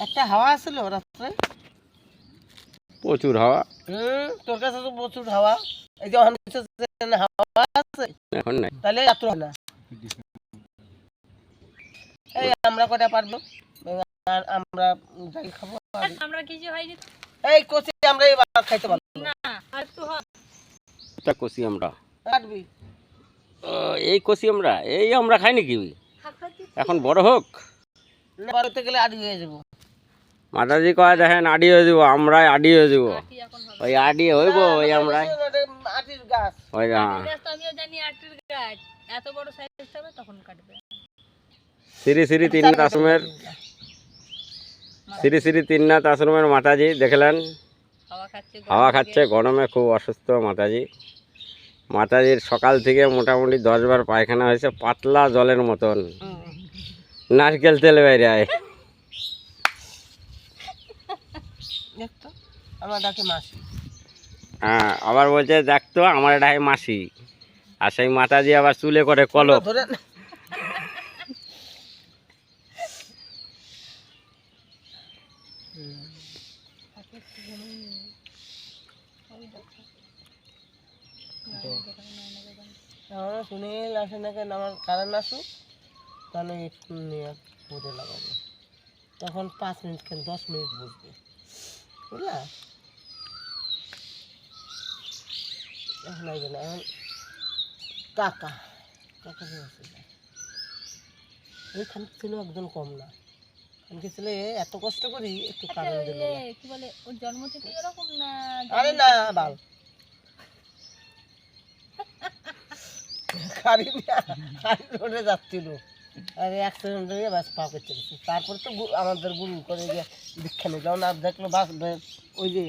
একটা হাওয়া ছিল রাত্রে, প্রচুর হাওয়া। তোর কাছে তো প্রচুর হাওয়া। এই যে হাওয়া আছে এখন নাই। তাহলে এত হয় না। এই আমরা কটা পারবো, আমরা যাই খাবো। আমরা কিছু হয়নি। এই কচি আমরা এবার খাইতে পারবো না, আর একটু এটা কষি আমরা, কাটবি। এই কষি আমরা, এই আমরা খাই নাকি? এখন বড় হোক, বাড়িতে গেলে আড়ি হয়ে যাবো। মাতাজি কয় দেখেন আডি হয়ে যাবো, আমরা আডি হয়ে যাবো। ওই আডি হইব, ওই আমরা আটির গাছ, ওই আমিও জানি আটির গাছ এত বড় সাইজ হবে তখন কাটবে। শ্রী শ্রী তিননাথ আশ্রমের, শ্রী শ্রী তিননাথ আশ্রমের মাতাজি দেখলেন হাওয়া খাচ্ছে, গরমে খুব অসুস্থ মাতাজি। মাতাজির সকাল থেকে মোটামুটি 10 বার পায়খানা হয়েছে, পাতলা জলের মতন, নারকেল তেল বাইরে আয়। হ্যাঁ, আবার বলছে দেখতো আমার ডাকে মাসি, আর সেই মাতাজি আবার চুলে করে কলপ। সুনীল আসে নাকি, আমার কারেন্ট আসুক তাহলে একটু নিয়ে বোধে লাগাবো, তখন 5 মিনিট কেন 10 মিনিট বুঝবে, বুঝলা? এখন আসবে না, এখন কাকা কাকা ওইখানে ছিল একদম কম না, খানকে ছিল এত কষ্ট করি একটু কারেন্ট দিল না। কি বলে ওর জন্ম থেকে এরকম না? আরে না বাল রোডে যাচ্ছিল, আরে অ্যাক্সিডেন্ট হয়ে বাস পা করতে গেছে। তারপর তো আমাদের গুরু করে গিয়ে দীক্ষা নিয়ে, যখন আর দেখলো বাস ওই যে